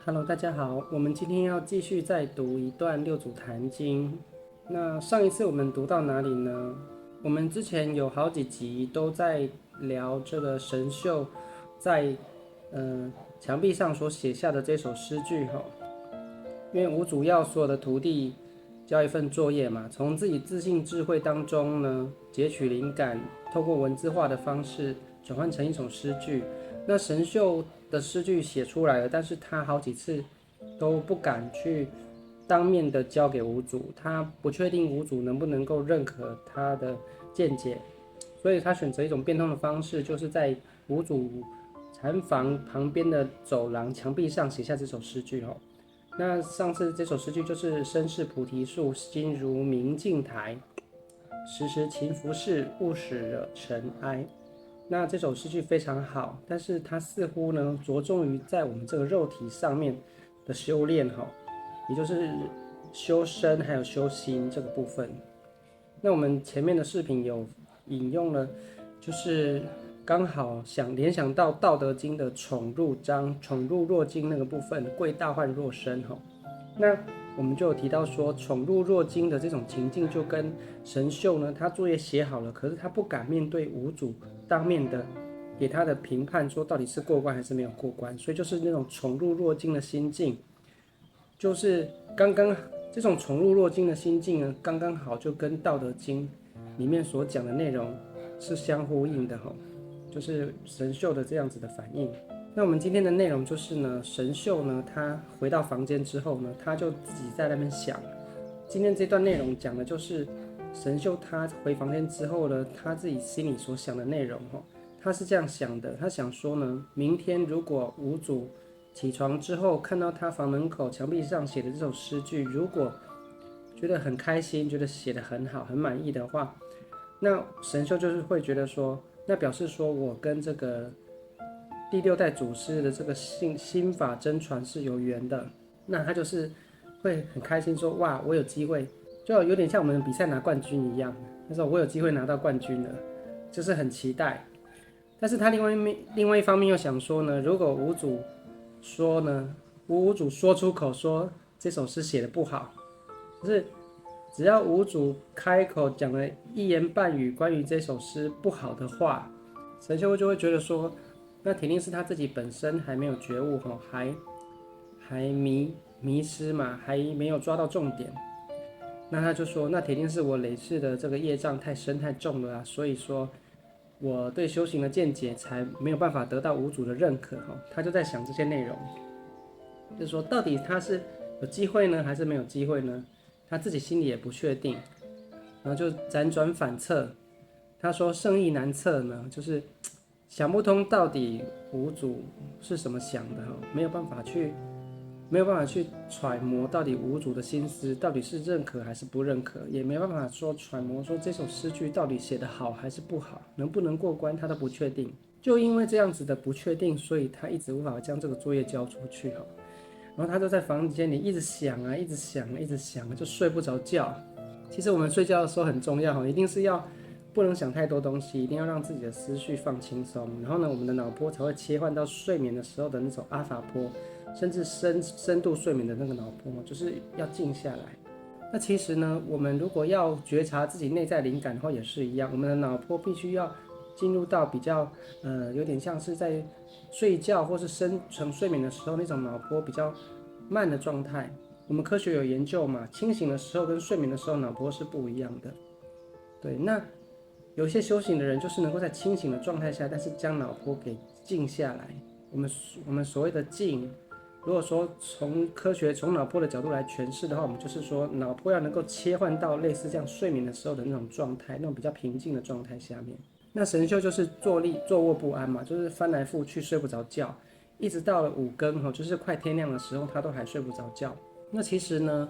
Hello，大家好，我们今天要继续再读一段六祖坛经。那上一次我们读到哪里呢？我们之前有好几集都在聊这个神秀在墙壁上所写下的这首诗句哈。因为五祖要所有的徒弟交一份作业嘛，从自己自信智慧当中呢截取灵感，透过文字化的方式转换成一种诗句。那神秀的诗句写出来了，但是他好几次都不敢去当面的交给五祖，他不确定五祖能不能够认可他的见解，所以他选择一种变通的方式，就是在五祖禅房旁边的走廊墙壁上写下这首诗句哦。那上次这首诗句就是身是菩提树，心如明镜台，时时勤拂拭，勿使惹尘埃。那这首诗句非常好，但是它似乎呢着重于在我们这个肉体上面的修炼哈，也就是修身还有修心这个部分。那我们前面的视频有引用了，就是刚好联想到《道德经》的宠入章、宠入若惊那个部分，贵大患若身哈。那我们就有提到说，宠入若惊的这种情境，就跟神秀呢，他作业写好了，可是他不敢面对五祖当面的给他的评判，说到底是过关还是没有过关，所以就是那种宠入若惊的心境，就是刚刚这种宠入若惊的心境呢，刚刚好就跟《道德经》里面所讲的内容是相呼应的哈，就是神秀的这样子的反应。那我们今天的内容就是呢，神秀呢，他回到房间之后呢，他就自己在那边想。今天这段内容讲的就是神秀他回房间之后呢，他自己心里所想的内容哈。他是这样想的，他想说呢，明天如果五祖起床之后看到他房门口墙壁上写的这首诗句，如果觉得很开心，觉得写得很好，很满意的话，那神秀就是会觉得说，那表示说我跟这个第六代祖师的这个心法真传是有缘的，那他就是会很开心说，哇，我有机会，就有点像我们比赛拿冠军一样，那时候我有机会拿到冠军了，就是很期待。但是他另外一方面又想说呢，如果五祖说呢，五祖说出口说这首诗写的不好，就是只要五祖开口讲了一言半语关于这首诗不好的话，神秀就会觉得说，那铁定是他自己本身还没有觉悟哈，还迷失嘛，还没有抓到重点。那他就说，那铁定是我累世的这个业障太深太重了啊，所以说我对修行的见解才没有办法得到五祖的认可哈。他就在想这些内容，就是说到底他是有机会呢，还是没有机会呢？他自己心里也不确定，然后就辗转反侧。他说圣意难测呢，就是想不通到底五祖是什么想的哈，没有办法去揣摩到底五祖的心思到底是认可还是不认可，也没办法说揣摩说这首诗句到底写得好还是不好，能不能过关他都不确定。就因为这样子的不确定，所以他一直无法将这个作业交出去哈。然后他就在房间里一直想啊，一直想啊，一直想啊，就睡不着觉。其实我们睡觉的时候很重要哈，一定是要不能想太多东西，一定要让自己的思绪放轻松，然后呢，我们的脑波才会切换到睡眠的时候的那种阿法波，甚至深度睡眠的那个脑波，就是要静下来。那其实呢，我们如果要觉察自己内在灵感的话，也是一样，我们的脑波必须要进入到比较有点像是在睡觉或是深层睡眠的时候那种脑波比较慢的状态。我们科学有研究嘛，清醒的时候跟睡眠的时候脑波是不一样的。对，那有些修行的人就是能够在清醒的状态下，但是将脑波给静下来。我们所谓的静，如果说从科学从脑波的角度来诠释的话，我们就是说脑波要能够切换到类似这样睡眠的时候的那种状态，那种比较平静的状态下面。那神秀就是坐卧不安嘛，就是翻来覆去睡不着觉，一直到了五更哈，就是快天亮的时候，他都还睡不着觉。那其实呢，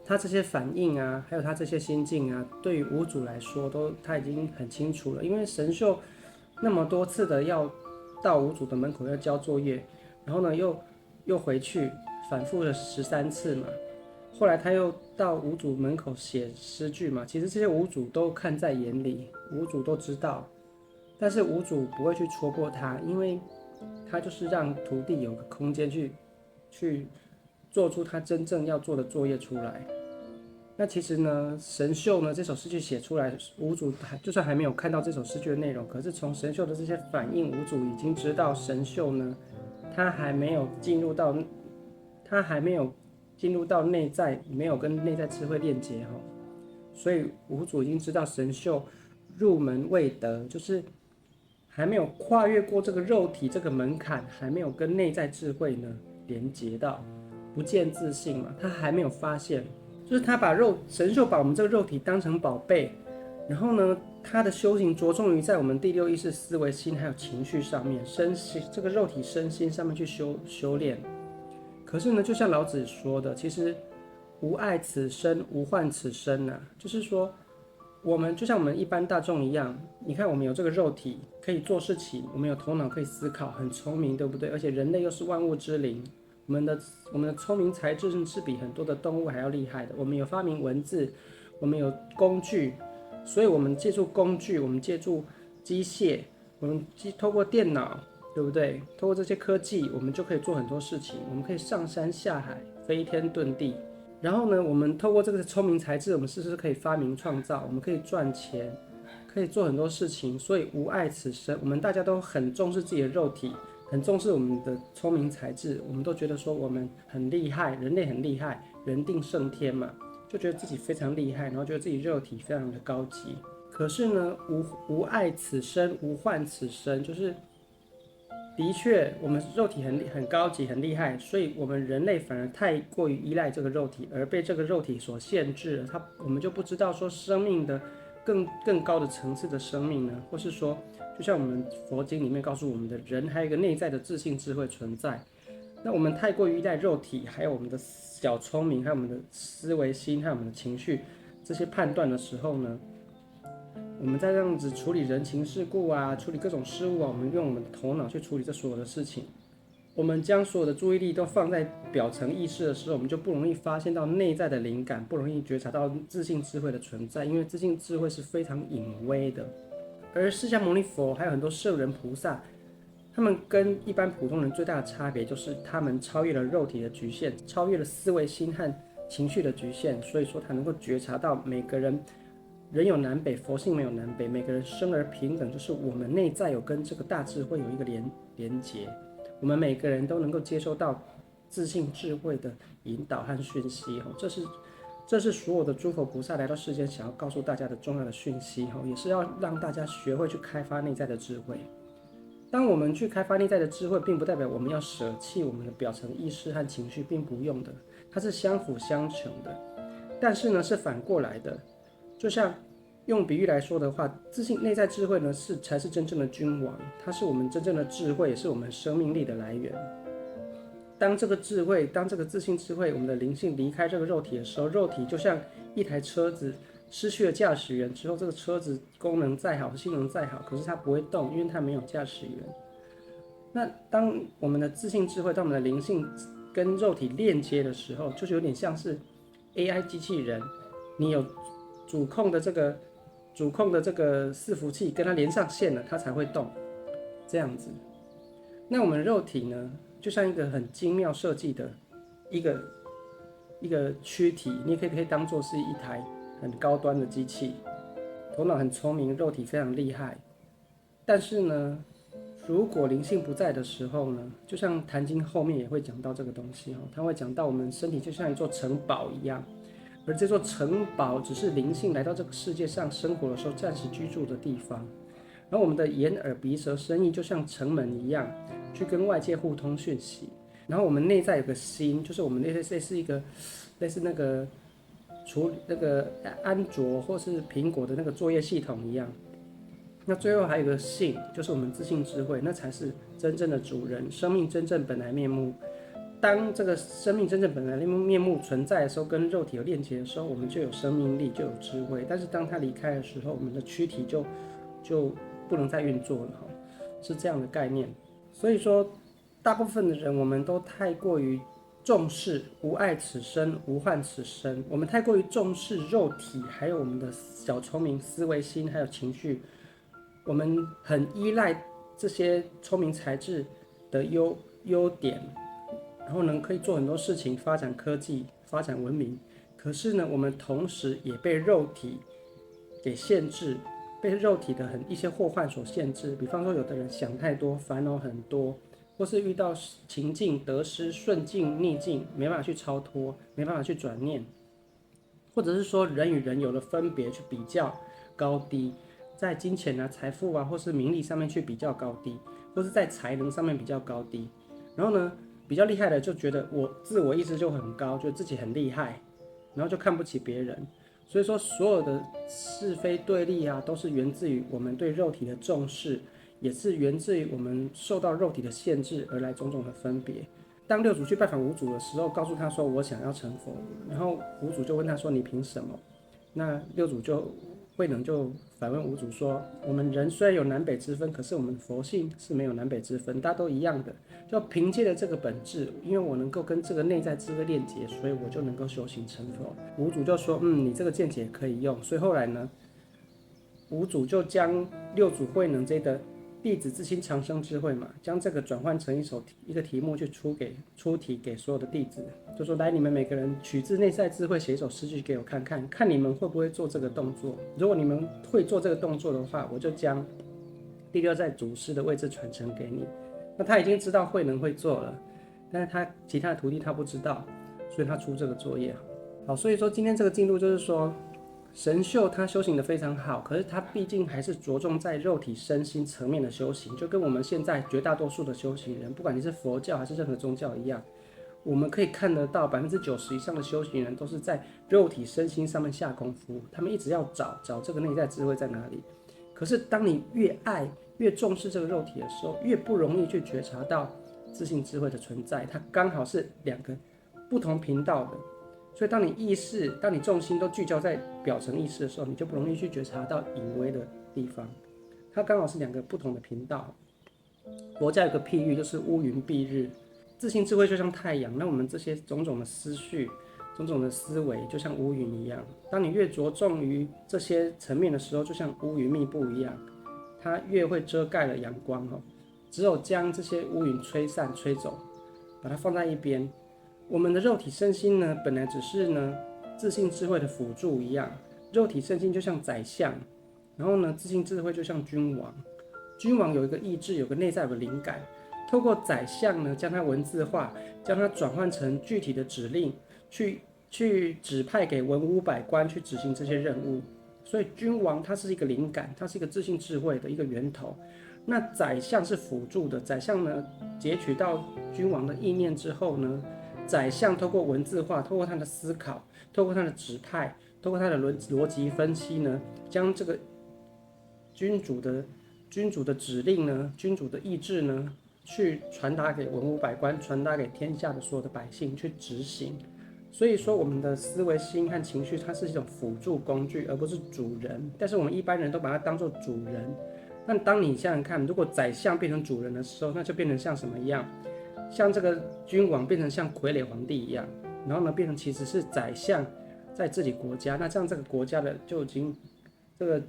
他这些反应啊，还有他这些心境啊，对于五祖来说他已经很清楚了，因为神秀那么多次的要到五祖的门口要交作业，然后呢又回去，反复了13次嘛。后来他又到五祖门口写诗句嘛，其实这些五祖都看在眼里，五祖都知道，但是五祖不会去戳破他，因为他就是让徒弟有个空间去去做出他真正要做的作业出来。那其实呢，神秀呢这首诗句写出来，五祖就算还没有看到这首诗句的内容，可是从神秀的这些反应，五祖已经知道神秀呢，他还没有进入到内在，没有跟内在智慧链接哈，所以五祖已经知道神秀入门未得，就是还没有跨越过这个肉体这个门槛，还没有跟内在智慧呢连接到，不见自性嘛，他还没有发现。就是他把神秀把我们这个肉体当成宝贝，然后呢，他的修行着重于在我们第六意识、思维、心还有情绪上面，身心这个肉体、身心上面去修炼。可是呢，就像老子说的，其实无爱此身，无患此身啊，就是说，我们就像我们一般大众一样，你看我们有这个肉体可以做事情，我们有头脑可以思考，很聪明，对不对？而且人类又是万物之灵。我们的聪明才智是比很多的动物还要厉害的。我们有发明文字，我们有工具，所以我们借助工具，我们借助机械，我们透过电脑，对不对？透过这些科技，我们就可以做很多事情。我们可以上山下海，飞天遁地。然后呢，我们透过这个聪明才智，我们是不是可以发明创造？我们可以赚钱，可以做很多事情。所以无爱此身，我们大家都很重视自己的肉体。很重视我们的聪明才智，我们都觉得说我们很厉害，人类很厉害，人定胜天嘛，就觉得自己非常厉害，然后觉得自己肉体非常的高级。可是呢，无爱此身，无患此身，就是的确我们肉体很高级，很厉害，所以我们人类反而太过于依赖这个肉体，而被这个肉体所限制了。我们就不知道说生命的更高的层次的生命呢，或是说。就像我们佛经里面告诉我们的人，还有一个内在的自性智慧存在。那我们太过于依赖肉体，还有我们的小聪明，还有我们的思维心，还有我们的情绪这些判断的时候呢，我们在这样子处理人情世故啊，处理各种事物啊，我们用我们的头脑去处理这所有的事情。我们将所有的注意力都放在表层意识的时候，我们就不容易发现到内在的灵感，不容易觉察到自性智慧的存在，因为自性智慧是非常隐微的。而释迦牟尼佛还有很多圣人菩萨，他们跟一般普通人最大的差别就是他们超越了肉体的局限，超越了思维心和情绪的局限，所以说他能够觉察到每个人有南北，佛性没有南北，每个人生而平等，就是我们内在有跟这个大智慧有一个连结，我们每个人都能够接收到自性智慧的引导和讯息，这是所有的诸佛菩萨来到世间想要告诉大家的重要的讯息，也是要让大家学会去开发内在的智慧。当我们去开发内在的智慧，并不代表我们要舍弃我们的表层意识和情绪，并不用的，它是相辅相成的。但是呢，是反过来的，就像用比喻来说的话，自信内在智慧呢，才是真正的君王，它是我们真正的智慧，也是我们生命力的来源。当这个自信智慧，我们的灵性离开这个肉体的时候，肉体就像一台车子失去了驾驶员之后，这个车子功能再好，性能再好，可是它不会动，因为它没有驾驶员。那当我们的自信智慧，当我们的灵性跟肉体链接的时候，就是有点像是 AI 机器人，你有主控的这个伺服器跟它连上线了，它才会动，这样子。那我们肉体呢？就像一个很精妙设计的一个躯体，你也可以当做是一台很高端的机器，头脑很聪明，肉体非常厉害。但是呢，如果灵性不在的时候呢，就像《坛经》后面也会讲到这个东西，它会讲到我们身体就像一座城堡一样，而这座城堡只是灵性来到这个世界上生活的时候暂时居住的地方。然后我们的眼耳鼻舌身意就像城门一样，去跟外界互通讯息。然后我们内在有个心，就是我们类似那个安卓或是苹果的那个作业系统一样。那最后还有个性，就是我们自性智慧，那才是真正的主人，生命真正本来面目。当这个生命真正本来面目存在的时候，跟肉体有链接的时候，我们就有生命力，就有智慧。但是当它离开的时候，我们的躯体就不能再运作了，是这样的概念。所以说，大部分的人我们都太过于重视无爱此身，无患此身。我们太过于重视肉体，还有我们的小聪明、思维心，还有情绪。我们很依赖这些聪明才智的优点，然后呢可以做很多事情，发展科技，发展文明。可是呢，我们同时也被肉体给限制，被肉体的一些祸患所限制。比方说，有的人想太多，烦恼很多，或是遇到情境得失、顺境、逆境，没办法去超脱，没办法去转念，或者是说人与人有了分别，去比较高低，在金钱啊、财富啊，或是名利上面去比较高低，或是在才能上面比较高低。然后呢，比较厉害的就觉得自我意识就很高，觉得自己很厉害，然后就看不起别人。所以说，所有的是非对立啊，都是源自于我们对肉体的重视，也是源自于我们受到肉体的限制而来种种的分别。当六祖去拜访五祖的时候，告诉他说：“我想要成佛。”然后五祖就问他说：“你凭什么？”那六祖慧能就反问五祖说：“我们人虽然有南北之分，可是我们佛性是没有南北之分，大家都一样的。就凭借着这个本质，因为我能够跟这个内在智慧链接，所以我就能够修行成佛。”五祖就说：“你这个见解可以用。”所以后来呢，五祖就将六祖慧能这个弟子自心长生智慧嘛，将这个转换成一个题目去出题给所有的弟子，就说来，你们每个人取自内在智慧写一首诗句给我看看，看你们会不会做这个动作。如果你们会做这个动作的话，我就将第六代祖师的位置传承给你。那他已经知道慧能会做了，但是他其他的徒弟他不知道，所以他出这个作业。好，所以说今天这个进度就是说，神秀他修行的非常好，可是他毕竟还是着重在肉体身心层面的修行，就跟我们现在绝大多数的修行人，不管你是佛教还是任何宗教一样，我们可以看得到90%以上的修行人都是在肉体身心上面下功夫，他们一直要找这个内在智慧在哪里。可是当你越爱越重视这个肉体的时候，越不容易去觉察到自性智慧的存在，它刚好是两个不同频道的。所以当你重心都聚焦在表层意识的时候，你就不容易去觉察到隐微的地方。它刚好是两个不同的频道。佛家有个譬喻，就是乌云蔽日。自性智慧就像太阳，那我们这些种种的思绪、种种的思维，就像乌云一样。当你越着重于这些层面的时候，就像乌云密布一样，它越会遮盖了阳光。只有将这些乌云吹散、吹走，把它放在一边。我们的肉体身心呢，本来只是呢自性智慧的辅助一样，肉体身心就像宰相，然后呢自性智慧就像君王。君王有一个意志，有个内在有个灵感，透过宰相呢将它文字化，将它转换成具体的指令，去指派给文武百官去执行这些任务。所以君王它是一个灵感，它是一个自性智慧的一个源头。那宰相是辅助的，宰相呢截取到君王的意念之后呢，宰相透过文字化，透过他的思考，透过他的指派，透过他的逻辑分析呢，将这个君主的指令呢，君主的意志呢，去传达给文武百官，传达给天下的所有的百姓去执行。所以说，我们的思维心和情绪，它是一种辅助工具，而不是主人。但是我们一般人都把它当作主人。那当你想想看，如果宰相变成主人的时候，那就变成像什么一样？像这个君王变成像傀儡皇帝一样，然后呢，变成其实是宰相在治理国家。那这样这个国家的就已经这个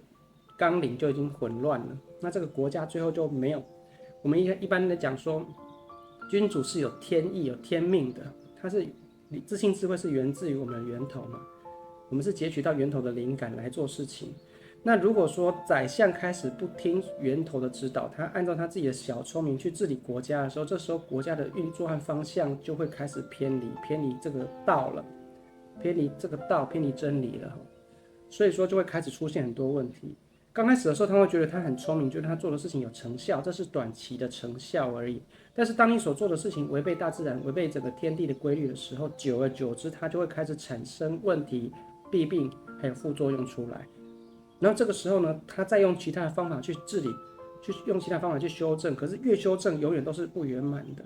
纲领就已经混乱了。那这个国家最后就没有。我们一般的讲说，君主是有天意、有天命的，他是自性智慧是源自于我们的源头嘛，我们是截取到源头的灵感来做事情。那如果说宰相开始不听源头的指导，他按照他自己的小聪明去治理国家的时候，这时候国家的运作和方向就会开始偏离这个道了，偏离真理了。所以说就会开始出现很多问题。刚开始的时候，他会觉得他很聪明，觉得他做的事情有成效，这是短期的成效而已。但是当你所做的事情违背大自然、违背整个天地的规律的时候，久而久之，它就会开始产生问题、弊病还有副作用出来。然后这个时候呢，他再用其他的方法去治理，用其他方法去修正，可是越修正永远都是不圆满的。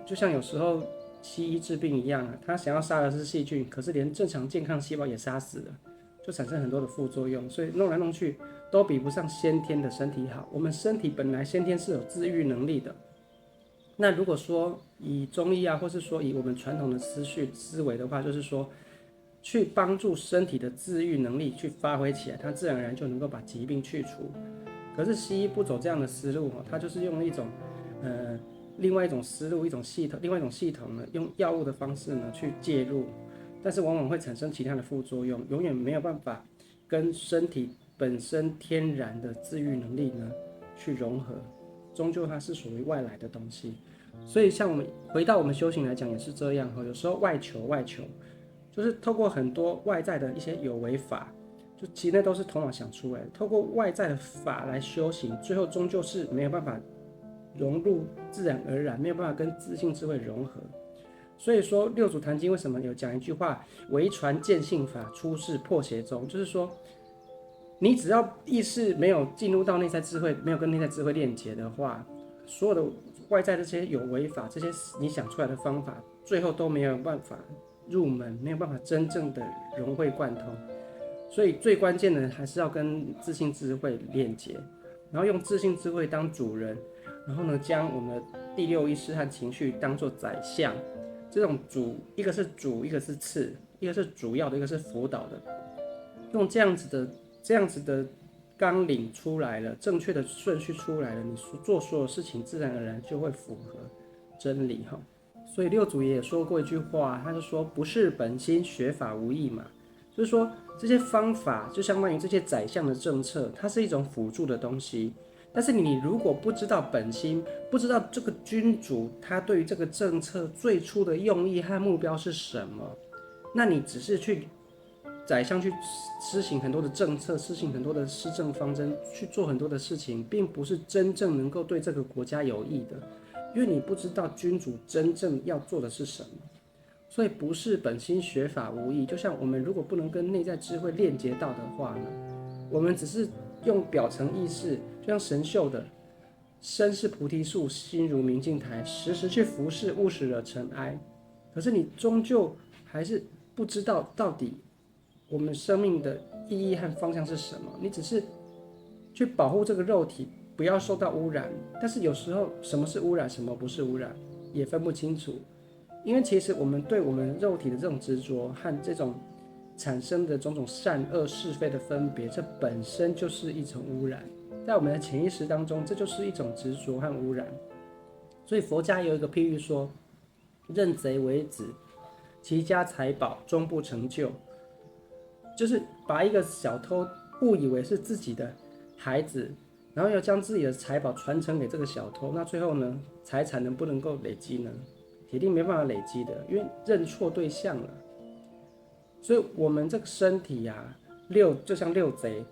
就像有时候西医治病一样啊，他想要杀的是细菌，可是连正常健康细胞也杀死了，就产生很多的副作用。所以弄来弄去都比不上先天的身体好。我们身体本来先天是有自愈能力的。那如果说以中医啊，或是说以我们传统的思维的话，就是说，去帮助身体的自愈能力去发挥起来，它自然而然就能够把疾病去除。可是西医不走这样的思路，它就是用一种另外一种思路、一种系统、另外一种系统呢，用药物的方式呢去介入，但是往往会产生其他的副作用，永远没有办法跟身体本身天然的自愈能力呢去融合，终究它是属于外来的东西。所以像我们回到我们修行来讲也是这样，有时候外求，就是透过很多外在的一些有为法，就其实那都是头脑想出来的，透过外在的法来修行，最后终究是没有办法融入自然而然，没有办法跟自性智慧融合。所以说六祖坛经为什么有讲一句话，唯传见性法，出世破邪宗，就是说你只要意识没有进入到内在智慧，没有跟内在智慧链接的话，所有的外在的这些有为法，这些你想出来的方法，最后都没有办法入门，没有办法真正的融会贯通。所以最关键的还是要跟自性智慧链接，然后用自性智慧当主人，然后呢，将我们的第六意识和情绪当作宰相。这种主，一个是主，一个是次，一个是主要的，一个是辅导的，用这样子的纲领出来了，正确的顺序出来了，你做所有事情自然而然就会符合真理哈。所以六祖也说过一句话，他就说不是本心，学法无益嘛。就是说这些方法就相当于这些宰相的政策，它是一种辅助的东西。但是你如果不知道本心，不知道这个君主他对于这个政策最初的用意和目标是什么，那你只是去宰相去施行很多的政策，施行很多的施政方针，去做很多的事情，并不是真正能够对这个国家有益的，因为你不知道君主真正要做的是什么。所以不是本心，学法无益。就像我们如果不能跟内在智慧链接到的话呢，我们只是用表层意识，就像神秀的身是菩提树，心如明镜台，时时去服侍，勿使惹尘埃。可是你终究还是不知道到底我们生命的意义和方向是什么。你只是去保护这个肉体不要受到污染，但是有时候什么是污染，什么不是污染，也分不清楚。因为其实我们对我们肉体的这种执着和这种产生的种种善恶是非的分别，这本身就是一种污染，在我们的潜意识当中，这就是一种执着和污染。所以佛家有一个譬喻说，认贼为子，其家财宝终不成就，就是把一个小偷误以为是自己的孩子，然后要将自己的财宝传承给这个小偷，那最后呢，财产能不能够累积呢？铁定没办法累积的，因为认错对象了。所以我们这个身体呀，就像六贼，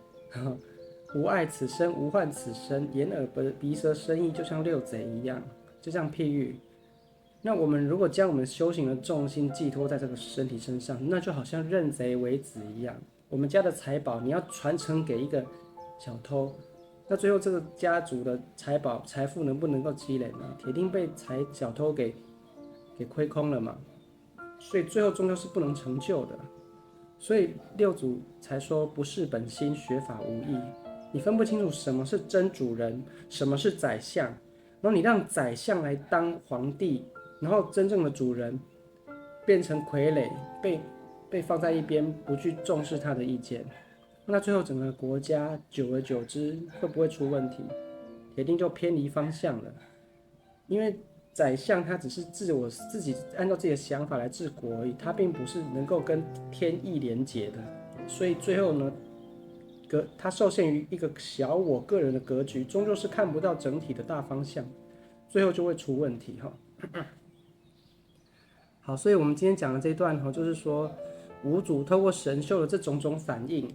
无爱此身，无患此身，眼耳鼻舌身意就像六贼一样，就这样譬喻。那我们如果将我们修行的重心寄托在这个身体身上，那就好像认贼为子一样。我们家的财宝你要传承给一个小偷，那最后这个家族的财富能不能够积累呢？铁定被小偷给亏空了嘛，所以最后终究是不能成就的。所以六祖才说不是本心，学法无益。你分不清楚什么是真主人，什么是宰相，然后你让宰相来当皇帝，然后真正的主人变成傀儡，被放在一边，不去重视他的意见，那最后整个国家久而久之会不会出问题？铁定就偏离方向了，因为宰相他只是自己按照自己的想法来治国而已，他并不是能够跟天意连结的，所以最后呢，他受限于一个小我个人的格局，终究是看不到整体的大方向，最后就会出问题哈。好，所以我们今天讲的这一段哈，就是说五祖透过神秀的这种种反应，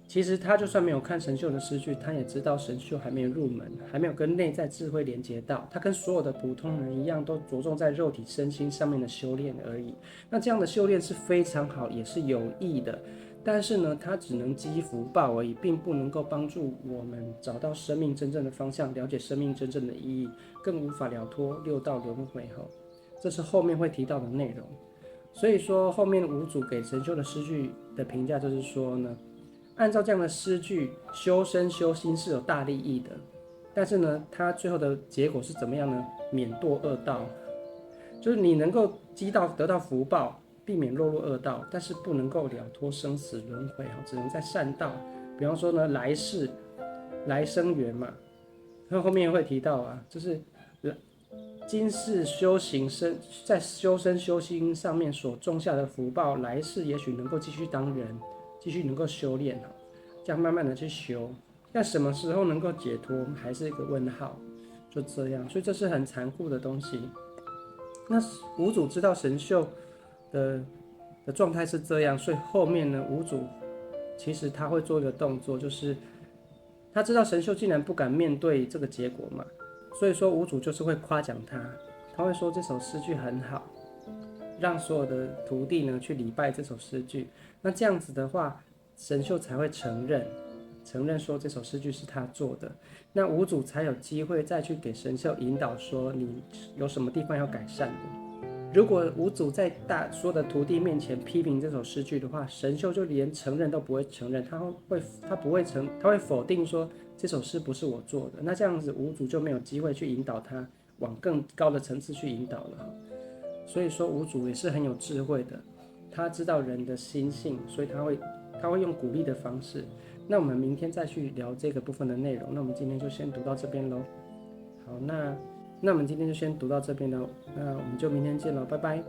其实他就算没有看神秀的诗句，他也知道神秀还没有入门，还没有跟内在智慧连接到，他跟所有的普通人一样，都着重在肉体身心上面的修炼而已。那这样的修炼是非常好，也是有益的，但是呢，它只能积福报而已，并不能够帮助我们找到生命真正的方向，了解生命真正的意义，更无法了脱六道轮回哈。这是后面会提到的内容。所以说，后面五祖给神秀的诗句的评价就是说呢，按照这样的诗句，修身修心是有大利益的，但是呢，它最后的结果是怎么样呢？免堕恶道，就是你能够得到福报，避免落入恶道，但是不能够了脱生死轮回，只能在善道。比方说呢，来生缘嘛，然后后面会提到啊，就是今世修行在修身修心上面所种下的福报，来世也许能够继续当人，继续能够修炼，这样慢慢的去修。但什么时候能够解脱，还是一个问号。就这样，所以这是很残酷的东西。那五祖知道神秀的状态是这样，所以后面呢，五祖其实他会做一个动作，就是他知道神秀竟然不敢面对这个结果嘛，所以说五祖就是会夸奖他，他会说这首诗句很好，让所有的徒弟呢去礼拜这首诗句。那这样子的话，神秀才会承认说这首诗句是他做的，那五祖才有机会再去给神秀引导，说你有什么地方要改善的。如果五祖在所有的徒弟面前批评这首诗句的话，神秀就连承认都不会承认，他会否定说这首诗不是我做的。那这样子五祖就没有机会去引导他往更高的层次去引导了。所以说五祖也是很有智慧的，他知道人的心性，所以他会用鼓励的方式。那我们明天再去聊这个部分的内容。那我们今天就先读到这边喽。好，那我们今天就先读到这边喽。那我们就明天见喽，拜拜。